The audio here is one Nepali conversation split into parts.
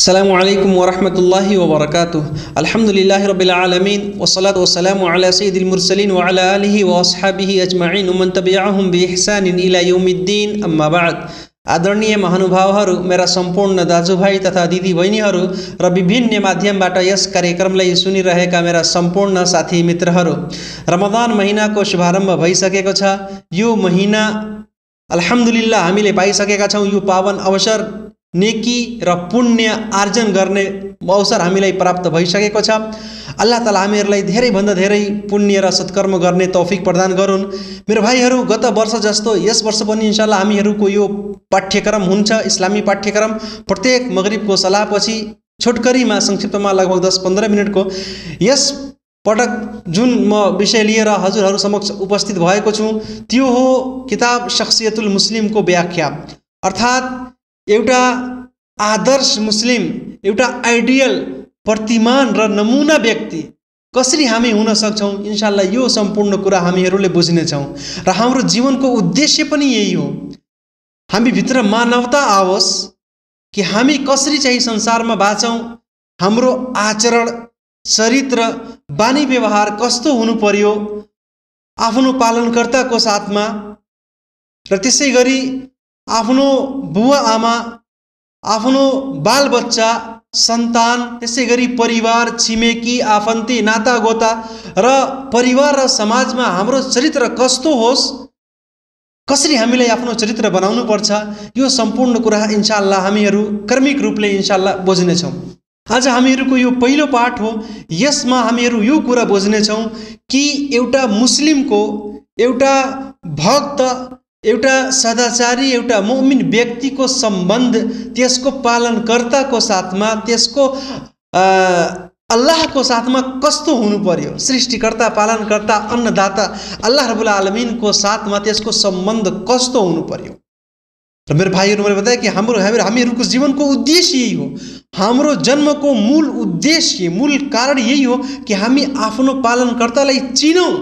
अस्सलामुअलैकुम वरहमतुल्लाहि वबरकातुह। अल्हम्दुलिल्लाहि रब्बिल आलमीन वस्सलातु वस्सलामु अला सय्यिदिल मुरसलीन व अला आलिहि व अस्हाबिहि अजमईन वमन तबिअहुम बिइहसानिन इला यौमिद्दीन। अम्मा बाद। आदरणीय महानुभावहरू, मेरा सम्पूर्ण दाजुभाइ तथा दिदीबहिनीहरू र विभिन्न माध्यमबाट यस कार्यक्रमलाई सुनिरहेका मेरा सम्पूर्ण साथी मित्रहरू, रमजान महिनाको शुभारम्भ भइसकेको छ। यो महिना अल्हम्दुलिल्लाह हामीले पाइसकेका छौँ। यो पावन अवसर नेकी र पुण्य आर्जन गर्ने अवसर हामीलाई प्राप्त भइसकेको छ। अल्लाह ताला हामीहरूलाई धेरैभन्दा धेरै पुण्य र सत्कर्म गर्ने तौफिक प्रदान गरून्। मेरो भाइहरू, गत वर्ष जस्तो यस वर्ष पनि इन्शाअल्लाह हामीहरूको यो पाठ्यक्रम हुन्छ, इस्लामी पाठ्यक्रम। प्रत्येक मगरिबको सलाहपछि छोटकरीमा संक्षिप्तमा लगभग 10-15 मिनटको यस पटक जुन म विषय लिएर हजुरहरू समक्ष उपस्थित भएको छु त्यो हो किताब शख्सियतुल मुस्लिमको व्याख्या। अर्थात् एउटा आदर्श मुस्लिम, एउटा आइडियल प्रतिमान र नमुना व्यक्ति कसरी हामी हुन सक्छौँ, इन्शाअल्लाह यो सम्पूर्ण कुरा हामीहरूले बुझ्नेछौँ। र हाम्रो जीवनको उद्देश्य पनि यही हो, हामी भित्र मानवता आओस् कि हामी कसरी चाहिँ संसारमा बाँचौँ, हाम्रो आचरण, चरित्र, बानी व्यवहार कस्तो हुनु पर्यो आफ्नो पालनकर्ताको साथमा, र त्यसै गरी आफ्नो बुवा आमा, आफ्नो बालबच्चा, सन्तान, त्यसै गरी परिवार, छिमेकी, आफन्ती, नातागोता र परिवार र समाजमा हाम्रो चरित्र कस्तो होस्, कसरी हामीलाई आफ्नो चरित्र बनाउनु पर्छ, यो सम्पूर्ण कुरा इन्शाअल्लाह हामीहरू कर्मिक रूपले इन्शाअल्लाह बुझ्नेछौँ। आज हामीहरूको यो पहिलो पाठ हो। यसमा हामीहरू यो कुरा बुझ्नेछौँ कि एउटा मुस्लिमको, एउटा भक्त, एउटा सदाचारी, एउटा मुमिन व्यक्तिको सम्बन्ध त्यसको पालनकर्ताको साथमा, त्यसको अल्लाहको साथमा कस्तो हुनु पर्यो। सृष्टिकर्ता, पालनकर्ता, अन्नदाता अल्लाह रब्बुल आलमीनको साथमा त्यसको सम्बन्ध कस्तो हुनु पर्यो। र मेरो भाइहरू, मैले बताएँ कि हामीहरूको जीवनको उद्देश्य यही हो। हाम्रो जन्मको मूल उद्देश्य, मूल कारण यही हो कि हामी आफ्नो पालनकर्तालाई चिनौँ,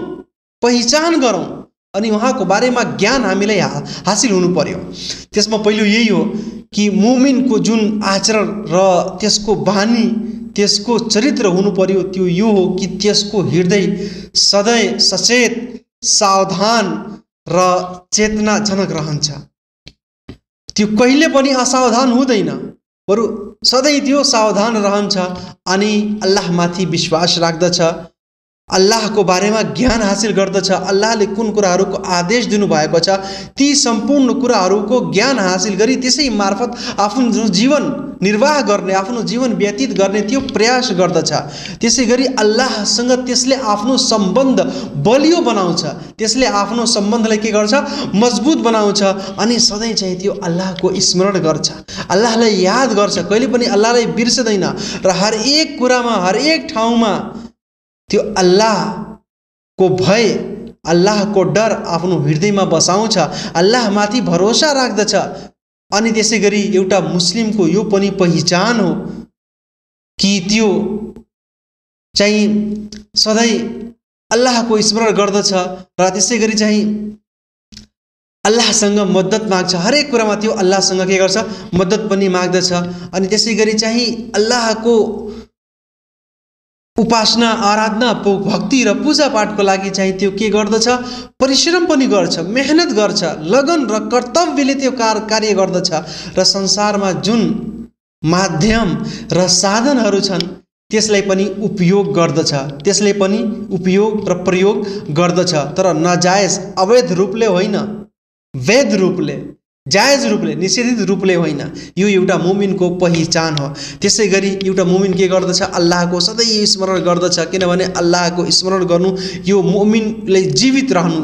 पहिचान गरौँ अनि उहाँको बारेमा ज्ञान हामीलाई हासिल हुनु पर्यो। त्यसमा पहिलो यही हो कि मुमिनको जुन आचरण र त्यसको बानी, त्यसको चरित्र हुनु पर्यो, त्यो यो हो कि त्यसको हृदय सधैँ सचेत, सावधान र चेतनाजनक रहन्छ। त्यो कहिले पनि असावधान हुँदैन, बरु सधैँ त्यो सावधान रहन्छ अनि अल्लाहमाथि विश्वास राख्दछ, अल्लाहको बारेमा ज्ञान हासिल गर्दछ। अल्लाहले कुन कुराहरूको आदेश दिनुभएको छ ती सम्पूर्ण कुराहरूको ज्ञान हासिल गरी त्यसै मार्फत आफ्नो जीवन निर्वाह गर्ने, आफ्नो जीवन व्यतीत गर्ने त्यो प्रयास गर्दछ। त्यसै गरी अल्लाहसँग त्यसले आफ्नो सम्बन्ध बलियो बनाउँछ, त्यसले आफ्नो सम्बन्धलाई के गर्छ, मजबुत बनाउँछ अनि सधैँ चाहिँ त्यो अल्लाहको स्मरण गर्छ, अल्लाहलाई याद गर्छ, कहिले पनि अल्लाहलाई बिर्सदैन र हरेक कुरामा, हरेक ठाउँमा त्यो अल्लाहको भय, अल्लाहको डर आफ्नो हृदयमा बसाउँछ, अल्लाहमाथि भरोसा राख्दछ। अनि त्यसै गरी एउटा मुस्लिमको यो पनि पहिचान हो कि त्यो चाहिँ सधैँ अल्लाहको स्मरण गर्दछ र त्यसै गरी चाहिँ अल्लाहसँग मद्दत माग्छ। हरेक कुरामा त्यो अल्लाहसँग के गर्छ, मद्दत पनि माग्दछ। अनि त्यसै गरी चाहिँ अल्लाहको उपासना, आराधना, भक्ति र पूजापाठको लागि चाहिँ त्यो के गर्दछ, परिश्रम पनि गर्छ, मेहनत गर्छ, लगन र कर्तव्यले त्यो कार्य गर्दछ। र संसारमा जुन माध्यम र साधनहरू छन् त्यसलाई पनि उपयोग गर्दछ, त्यसले पनि उपयोग र प्रयोग गर्दछ, तर नजायज, अवैध रूपले होइन, वैध रूपले, जायज रूपले, निषेधित रूपले होइन। यो एउटा मुमिनको पहिचान हो। त्यसै गरी एउटा मुमिन के गर्दछ, अल्लाहको सधैँ स्मरण गर्दछ, किनभने अल्लाहको स्मरण गर्नु यो मुमिनले जीवित रहनु,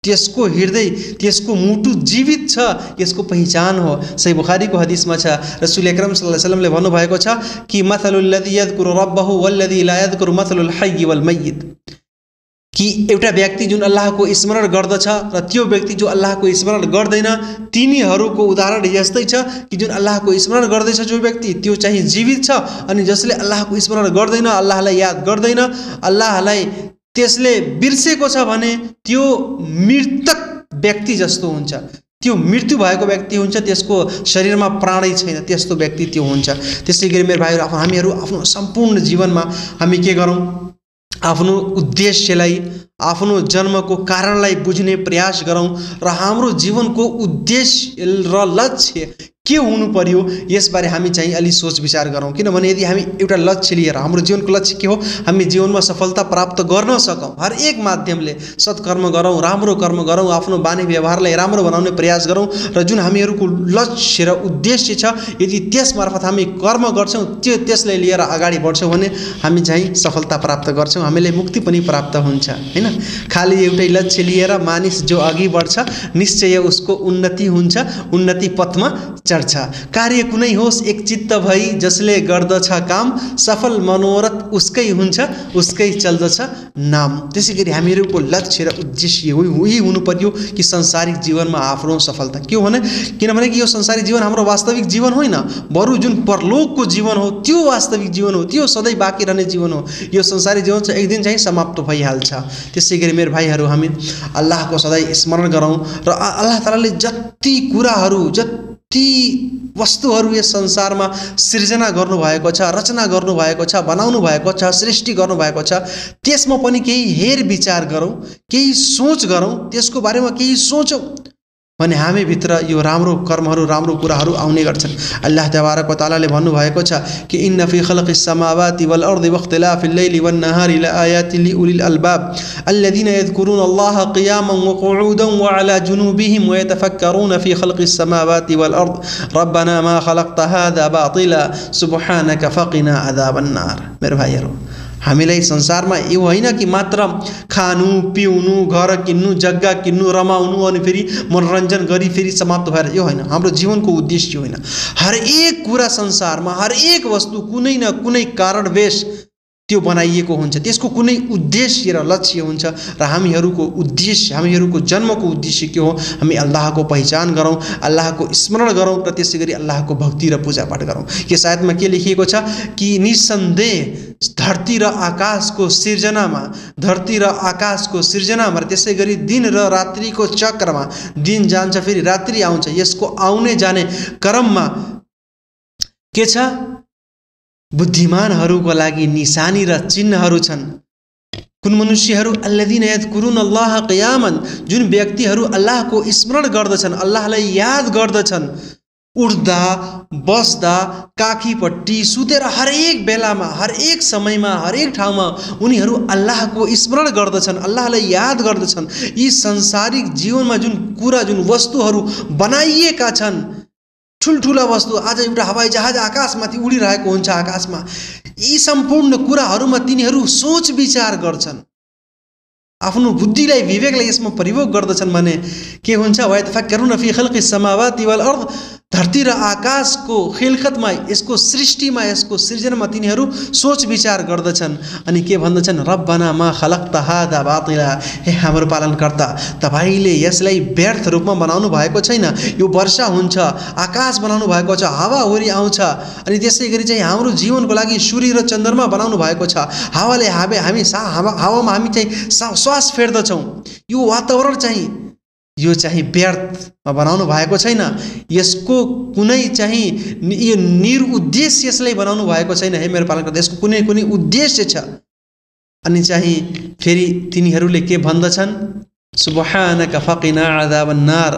त्यसको हृदय, त्यसको मुटु जीवित छ, यसको पहिचान हो। सही बुखारीको हदिसमा छ, रसूल अकरम सल्लल्लाहु अलैहि वसल्लमले भन्नुभएको छ कि मथलुल लज़ी यज़कुरु रब्बहु वल्लज़ी ला यज़कुरु मथलुल हय्य वल मय्यित, कि एउटा व्यक्ति जुन अल्लाहको स्मरण गर्दछ र त्यो व्यक्ति जो अल्लाहको स्मरण गर्दैन, तिनीहरूको उदाहरण यस्तै छ कि जुन अल्लाहको स्मरण गर्दैछ जो व्यक्ति, त्यो चाहिँ जीवित छ, अनि जसले अल्लाहको स्मरण गर्दैन, अल्लाहलाई याद गर्दैन, अल्लाहलाई त्यसले बिर्सेको छ भने त्यो मृतक व्यक्ति जस्तो हुन्छ। त्यो मृत्यु भएको व्यक्ति हुन्छ, त्यसको शरीरमा प्राणै छैन, त्यस्तो व्यक्ति त्यो हुन्छ। त्यसैगरी मेरो भाइहरू, हामीहरू आफ्नो सम्पूर्ण जीवनमा हामी के गरौँ, आफ्नो उद्देश्यलाई, आफ्नो जन्मको कारणलाई बुझ्ने प्रयास गरौँ र हाम्रो जीवनको उद्देश्य र लक्ष्य के हुनु पर्यो यसबारे हामी चाहिँ अलि सोच विचार गरौँ। किनभने यदि हामी एउटा लक्ष्य लिएर, हाम्रो जीवनको लक्ष्य के हो, हामी जीवनमा सफलता प्राप्त गर्न सकौँ, हर एक माध्यमले सत्कर्म गरौँ, राम्रो कर्म गरौँ, आफ्नो बानी व्यवहारलाई राम्रो बनाउने प्रयास गरौँ र जुन हामीहरूको लक्ष्य र उद्देश्य छ, यदि त्यस मार्फत हामी कर्म गर्छौँ, त्यसलाई लिएर अगाडि बढ्छौँ भने हामी चाहिँ सफलता प्राप्त गर्छौँ, हामीलाई मुक्ति पनि प्राप्त हुन्छ, हैन। खाली एउटै लक्ष्य लिएर मानिस जो अघि बढ्छ निश्चय उसको उन्नति हुन्छ, उन्नति पथमा चढ्छ। कार्य कुनै होस् एक चित्त भई जसले गर्दछ काम, सफल मनोरथ उसकै हुन्छ, उसकै चल्दछ नाम। त्यसैगरी हामीहरूको लक्ष्य र उद्देश्य यही हुनु पर्यो कि संसारिक जीवनमा आफ्नो सफलता के हो भने, किनभने कि यो संसारिक जीवन हाम्रो वास्तविक जीवन होइन, बरु जुन परलोकको जीवन हो त्यो वास्तविक जीवन हो, त्यो सधैँ बाँकी रहने जीवन हो। यो संसारिक जीवन चाहिँ एक दिन चाहिँ समाप्त भइहाल्छ। त्यसैगरी मेरो भाइहरू, हामी अल्लाहको सधैँ स्मरण गरौँ र अल्लाह तालाले जति कुराहरू, ती वस्तुहरू यस संसारमा सृजना गर्नुभएको छ, रचना गर्नुभएको छ, बनाउनु भएको छ, सृष्टि गर्नुभएको छ, त्यसमा पनि केही हेर विचार गरौँ, केही सोच गरौँ, त्यसको बारेमा केही सोचौँ भने हामी भित्र यो राम्रो कर्महरू, राम्रो कुराहरू आउने गर्छन्। अल्लाह तबारक व तआलाले भन्नुभएको छ कि इन्न फी खल्क़िस समावाति वल अर्दि वख्तिलाफिल लैलि वन नहारि लआयातिन लिउलिल अल्बाब अल्लज़ीना यज़कुरूना अल्लाह क़ियामन व क़ुऊदन व अला जुनूबिहिम व यतफ़क्करूना फी खल्क़िस समावाति वल अर्द रब्बना मा खलक़्त हाज़ा बातिला सुब्हानक फ़क़िना अज़ाबन नार। मेरो भाइहरू, हामीलाई संसारमा यो होइन कि मात्र खानु पिउनु, घर किन्नु, जग्गा किन्नु, रमाउनु अनि फेरि मनोरञ्जन गरी फेरि समाप्त भएर, यो होइन हाम्रो जीवनको उद्देश्य होइन। हर एक कुरा संसारमा, हर एक वस्तु कुनै न कुनै कारणवश त्यो बनाइएको हुन्छ, त्यसको कुनै उद्देश्य र लक्ष्य हुन्छ र हामीहरूको उद्देश्य, हामीहरूको जन्मको उद्देश्य के हो, हामी अल्लाहको पहिचान गरौँ, अल्लाहको स्मरण गरौँ र त्यसै गरी अल्लाहको भक्ति र पूजापाठ गरौँ। यस आयतमा के लेखिएको छ कि निस्सन्देह धरती र आकाशको सिर्जनामा, धरती र आकाशको सिर्जनामा र त्यसै गरी दिन र रात्रिको चक्रमा, दिन जान्छ फेरि रात्रि आउँछ, यसको आउने जाने क्रममा के छ, बुद्धिमानहरूको लागि निशानी र चिन्हहरू छन्। कुन मनुष्यहरू अल्लज़ीना यज़कुरूना अल्लाह क़ियामन, जुन व्यक्तिहरू अल्लाहको स्मरण गर्दछन्, अल्लाहलाई याद गर्दछन्, उठ्दा बस्दा, काखीपट्टि सुतेर हरेक बेलामा, हरेक समयमा, हरेक ठाउँमा उनीहरू अल्लाहको स्मरण गर्दछन्, अल्लाहलाई याद गर्दछन्। यी संसारिक जीवनमा जुन कुरा, जुन वस्तुहरू बनाइएका छन्, ठुल्ठुला वस्तु, आज एउटा हवाई जहाज आकाशमाथि उडिरहेको हुन्छ, आकाशमा, यी सम्पूर्ण कुराहरूमा तिनीहरू सोच विचार गर्छन्, आफ्नो बुद्धिलाई, विवेकलाई यसमा प्रयोग गर्दछन् भने के हुन्छ, वयतफक्करूना फी खल्क़िस समावाति वल अर्द, धरती र आकाशको खिलकतमा, यसको सृष्टिमा, यसको सृजनामा तिनीहरू सोच विचार गर्दछन्। अनि के भन्दछन्, रब्बना मा खलक़्त हाज़ा बातिला, हे हाम्रो पालनकर्ता, तपाईले यसलाई व्यर्थ रूपमा बनाउनु भएको छैन। यो वर्षा हुन्छ, आकाश बनाउनु भएको छ, हावाहुरी आउँछ, अनि त्यसै गरी चाहिँ हाम्रो जीवनको लागि सूर्य र चन्द्रमा बनाउनु भएको छ, हावाले हामी हावामा हामी चाहिँ श्वास फेर्दछौँ, यो वातावरण चाहिँ यो चाहिँ व्यर्थमा बनाउनु भएको छैन, यसको कुनै चाहिँ यो निरुद्देश्य यसलाई बनाउनु भएको छैन। हे मेरो पालनकर्ता, यसको कुनै कुनै उद्देश्य छ। अनि चाहिँ फेरि तिनीहरूले के भन्दछन्, सुब्हानक फ़क़िना अज़ाबन नार,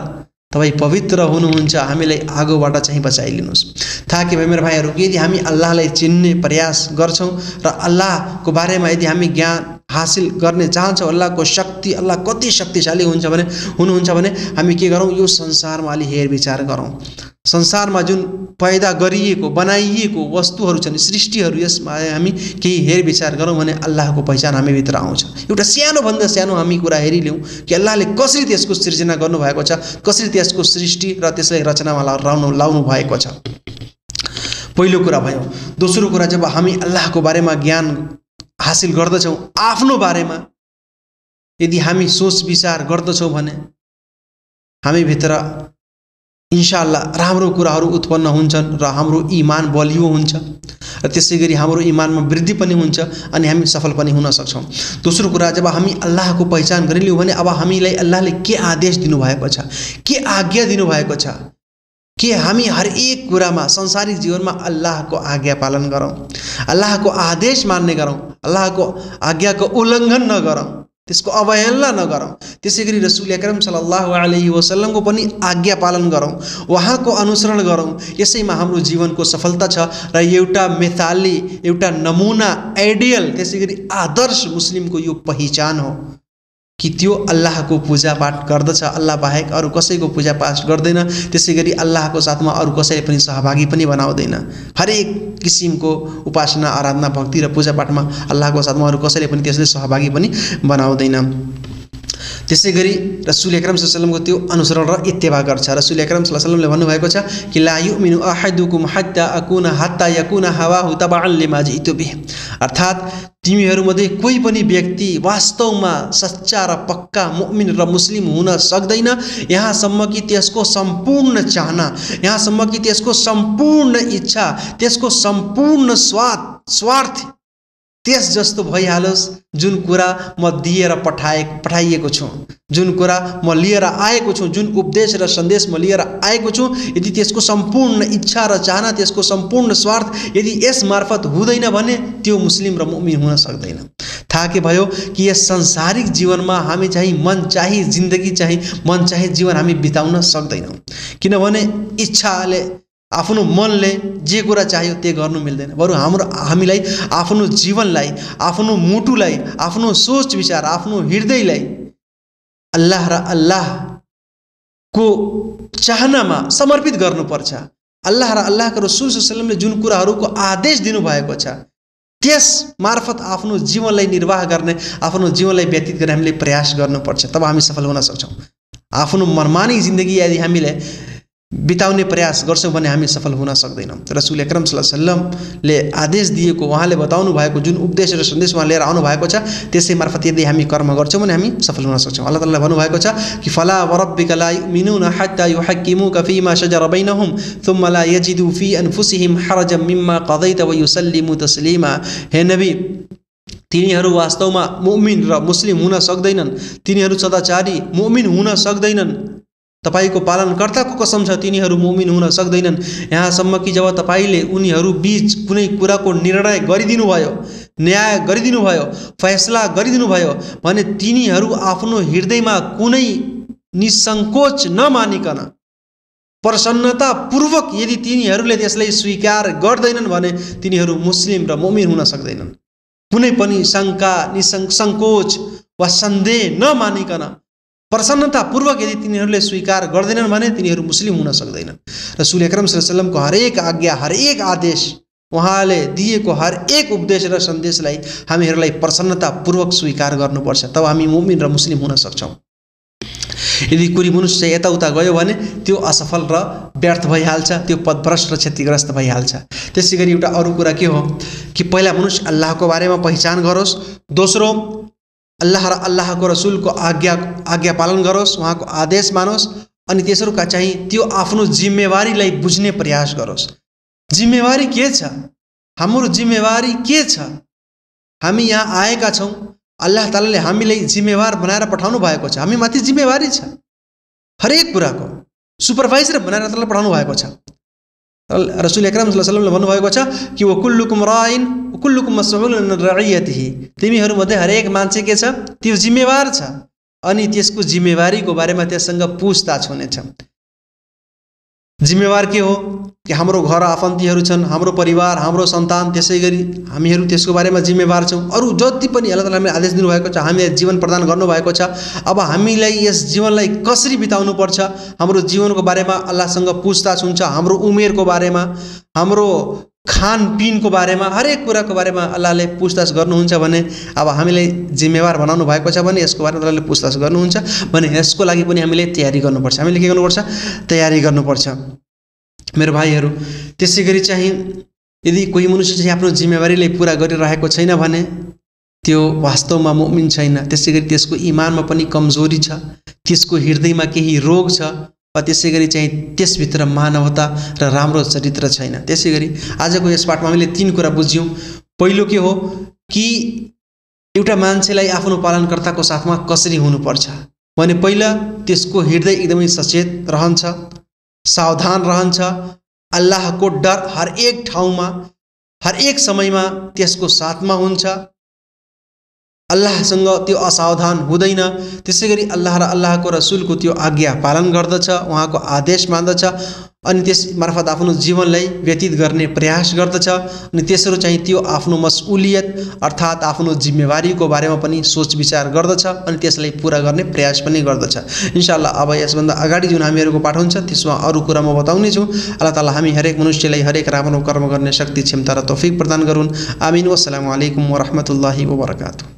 तपाईँ पवित्र हुनुहुन्छ, हामीलाई आगोबाट चाहिँ बचाइलिनुहोस्। थाहा के भयो मेरो भाइहरू, यदि हामी अल्लाहलाई चिन्ने प्रयास गर्छौँ र अल्लाहको बारेमा यदि हामी ज्ञान हासिल गर्ने चाहन्छौँ, अल्लाहको शक्ति, अल्लाह कति शक्तिशाली हुनुहुन्छ भने हामी के गरौँ, यो संसारमा अलि हेर विचार गरौँ। संसारमा जुन पैदा गरिएको, बनाइएको वस्तुहरू छन्, सृष्टिहरू, यसमा हामी केही हेर विचार गरौँ भने अल्लाहको पहिचान हामी भित्र आउँछ। एउटा सानोभन्दा सानो हामी कुरा हेरिलिउँ कि अल्लाहले कसरी त्यसको सृजना गर्नुभएको छ, कसरी त्यसको सृष्टि र त्यसलाई रचनामा लाउनु भएको छ। पहिलो कुरा भयो। दोस्रो कुरा, जब हामी अल्लाहको बारेमा ज्ञान हासिल गर्दछौँ, आफ्नो बारेमा यदि हामी सोच विचार गर्दछौँ भने हामी भित्र इन्शाअल्लाह राम्रो कुराहरू उत्पन्न हुन्छन् र हाम्रो इमान बलियो हुन्छ र त्यसै गरी हाम्रो इमानमा वृद्धि पनि हुन्छ अनि हामी सफल पनि हुन सक्छौँ। दोस्रो कुरा, जब हामी अल्लाहको पहिचान गरिलियौँ भने अब हामीलाई अल्लाहले के आदेश दिनुभएको छ, के आज्ञा दिनुभएको छ, के हामी हरेक कुरामा संसारिक जीवनमा अल्लाहको आज्ञा पालन गरौँ, अल्लाहको आदेश मान्ने गरौँ, अल्लाहको आज्ञाको उल्लङ्घन नगरौँ, त्यसको अवहेलना नगरौँ। त्यसै गरी रसूल अकरम सल्लल्लाहु अलैहि वसल्लमको पनि आज्ञा पालन गरौँ, उहाँको अनुसरण गरौँ। यसैमा हाम्रो जीवनको सफलता छ र एउटा मिसाली, एउटा नमुना, आइडियल, त्यसै गरी आदर्श मुस्लिमको यो पहिचान हो कि त्यो अल्लाहको पूजापाठ गर्दछ, अल्लाह बाहेक अरू कसैको पूजापाठ गर्दैन, त्यसै गरी अल्लाहको साथमा अरू कसैले पनि सहभागी पनि बनाउँदैन। हरेक किसिमको उपासना, आराधना, भक्ति र पूजापाठमा अल्लाहको साथमा अरू कसैले पनि त्यसले सहभागी पनि बनाउँदैन। त्यसै गरी रसूल अकरम सल्लल्लाहु अलैहि वसल्लमको त्यो अनुसरण र इत्तिबा गर्छ। रसूल अकरम सल्लल्लाहु अलैहि वसल्लमले भन्नुभएको छ कि ला युमिनु अहादुकुम हत्ता यकुना हवाहु तबअन लिमा जितु बिह, अर्थात् तिमीहरूमध्ये कोही पनि व्यक्ति वास्तवमा सच्चा र पक्का मुमिन र मुस्लिम हुन सक्दैन यहाँसम्म कि त्यसको सम्पूर्ण चाहना, यहाँसम्म कि त्यसको सम्पूर्ण इच्छा, त्यसको सम्पूर्ण स्वार्थ त्यस जस्तो भइहालोस् जुन कुरा म दिएर पठाइएको छु, जुन कुरा म लिएर आएको छु, जुन उपदेश र सन्देश म लिएर आएको छु, यदि त्यसको सम्पूर्ण इच्छा र चाहना, त्यसको सम्पूर्ण स्वार्थ यदि यस मार्फत हुँदैन भने त्यो मुस्लिम र मुमिन हुन सक्दैन। थाहा के भयो कि यस संसारिक जीवनमा हामी चाहिँ मनचाही जिन्दगी चाहिँ मनचाही जीवन हामी बिताउन सक्दैनौँ, किनभने इच्छाले, आफ्नो मनले जे कुरा चाह्यो त्यो गर्नु मिल्दैन। बरु हामीलाई आफ्नो जीवनलाई, आफ्नो मुटुलाई, आफ्नो सोच विचार, आफ्नो हृदयलाई अल्लाह र अल्लाहको चाहनामा समर्पित गर्नुपर्छ। अल्लाह र अल्लाहको रसूल सल्लल्लाहु अलैहि वसल्लमले जुन कुराहरूको आदेश दिनुभएको छ त्यस मार्फत आफ्नो जीवनलाई निर्वाह गर्ने, आफ्नो जीवनलाई व्यतीत गर्ने हामीले प्रयास गर्नुपर्छ, तब हामी सफल हुन सक्छौँ। आफ्नो मनमानी जिन्दगी यदि हामीले बिताउने प्रयास गर्छौं भने हामी सफल हुन सक्दैनौं। रसूल अकरम सल्लल्लाहु अलैहि वसल्लमले आदेश दिएको, उहाँले बताउनु भएको जुन उपदेश र सन्देश उहाँ लिएर आउनु भएको छ त्यसै मार्फत यदि हामी कर्म गर्छौं भने हामी सफल हुन सक्छौं। अल्लाह ताआलाले भन्नु भएको छ कि फला वरब्बिका ला युमिनुना हत्ता युहक्किमुका फीमा शजरा बैनहुम थुम्मा ला यजिदु फी अनफुसिहिम हरजम मिम्मा कदैता व युसल्लिमु तस्लिमा। हे नबी, तिनीहरू वास्तवमा मुमिन र मुस्लिम हुन सक्दैनन्, तिनीहरू सदाचारी मुमिन हुन सक्दैनन्। तपाईको पालनकर्ताको कसम छ तिनीहरू मुमिन हुन सक्दैनन्, यहाँसम्म कि जब तपाईले उनीहरू बीच कुनै कुराको निर्णय गरिदिनु भयो, न्याय गरिदिनु भयो, फैसला गरिदिनु भयो भने तिनीहरू आफ्नो हृदयमा कुनै निसंकोच नमानिकन प्रसन्नतापूर्वक यदि तिनीहरूले त्यसलाई स्वीकार गर्दैनन् भने तिनीहरू मुस्लिम र मुमिन हुन सक्दैनन्। कुनै पनि शंका, निसंकोच वा सन्देह नमानिकन प्रसन्नतापूर्वक यदि तिनीहरूले स्वीकार गर्दैनन् भने तिनीहरू मुस्लिम हुन सक्दैनन्। रसूल अकरम सल्लल्लाहु अलैहि वसल्लमको हरेक आज्ञा, हरेक आदेश, उहाँले दिएको हरेक उपदेश र सन्देशलाई हामीहरूलाई प्रसन्नतापूर्वक स्वीकार गर्नुपर्छ, तब हामी मुमिन र मुस्लिम हुन सक्छौँ। यदि कुनै मनुष्य यताउता गयो भने त्यो असफल र व्यर्थ भइहाल्छ, त्यो पदभ्रष्ट र क्षतिग्रस्त भइहाल्छ। त्यसै गरी एउटा अरू कुरा के हो कि पहिला मनुष्य अल्लाहको बारेमा पहिचान गरोस्, दोस्रो अल्लाह र अल्लाहको रसूलको आज्ञा पालन गरोस्, उहाँको आदेश मानोस्, अनि तेस्रो का चाहिँ त्यो आफ्नो जिम्मेवारीलाई बुझ्ने प्रयास गरोस्। जिम्मेवारी के छ? हाम्रो जिम्मेवारी के छ? हामी यहाँ आएका छौँ, अल्लाह ताआलाले हामीलाई जिम्मेवार बनाएर पठाउनु भएको छ, हामी माथि जिम्मेवारी छ, हरेक कुराको सुपरभाइजर बनाएर अल्लाहले पठाउनु भएको छ। रसूल अकरम सल्लल्लाहु अलैहि वसल्लमले भन्नुभएको छ कि वकुल्लुकुम राइन वकुल्लुकुम मसऊलुन अन रइयतिही, तिमीहरू मध्ये हरेक मान्छे के छ? त्यो जिम्मेवार छ, अनि त्यसको जिम्मेवारीको बारेमा त्यससँग पूछताछ हुनेछ। जिम्मेवार के हो कि हाम्रो घर आफन्तीहरू छन्, हाम्रो परिवार, हाम्रो सन्तान, त्यसै गरी हामीहरू त्यसको बारेमा जिम्मेवार छौँ। अरू जति पनि अल्लाह ताआलाले आदेश दिनुभएको छ, हामीलाई जीवन प्रदान गर्नुभएको छ, अब हामीलाई यस जीवनलाई कसरी बिताउनु पर्छ, हाम्रो जीवनको बारेमा अल्लाहसँग पूछताछ हुन्छ। हाम्रो उमेरको बारेमा, हाम्रो खानपिनको बारेमा, हरेक कुराको बारेमा अल्लाहले पूछताछ गर्नुहुन्छ भने अब हामीलाई जिम्मेवार बनाउनु भएको छ भने यसको बारेमा अल्लाहले पूछताछ गर्नुहुन्छ भने यसको लागि पनि हामीले तयारी गर्नुपर्छ। हामीले के गर्नुपर्छ? तयारी गर्नुपर्छ। मेरो भाइहरू, त्यसै गरी चाहिँ यदि कोही मनुष्य चाहिँ आफ्नो जिम्मेवारीलाई पूरा गरिरहेको छैन भने त्यो वास्तवमा मुमिन छैन। त्यसै गरी त्यसको इमानमा पनि कमजोरी छ, त्यसको हृदयमा केही रोग छ, वा त्यसैगरी चाहिँ त्यसभित्र मानवता र राम्रो चरित्र छैन। त्यसैगरी आजको यस पाठमा हामीले 3 कुरा बुझ्यौं। पहिलो के हो कि एउटा मान्छेलाई आफ्नो पालनकर्ताको साथमा कसरी हुनुपर्छ भने पहिला त्यसको हृदय एकदमै सचेत रहन्छ, सावधान रहन्छ, अल्लाहको डर हरेक ठाउँमा हरेक समयमा त्यसको साथमा हुन्छ, अल्लाहसँग त्यो असावधान हुँदैन। त्यसैगरी अल्लाह र अल्लाहको रसुलको त्यो आज्ञा पालन गर्दछ, उहाँको आदेश मान्दछ अनि त्यस मार्फत आफ्नो जीवनलाई व्यतीत गर्ने प्रयास गर्दछ। अनि तेस्रो चाहिँ त्यो आफ्नो मसउलियत अर्थात् आफ्नो जिम्मेवारीको बारेमा पनि सोच विचार गर्दछ अनि त्यसलाई पूरा गर्ने प्रयास पनि गर्दछ। इन्शाअल्लाह अब यसभन्दा अगाडि जुन हामीहरूको पाठ हुन्छ त्यसमा अरू कुरा म बताउने छु। अल्लाह ताला हामी हरेक मनुष्यलाई हरेक राम्रो कर्म गर्ने शक्ति, क्षमता र तौफिक प्रदान गरून्। आमीन। वस्सलामु अलैकुम व रहमतुल्लाहि व बरकातुहू।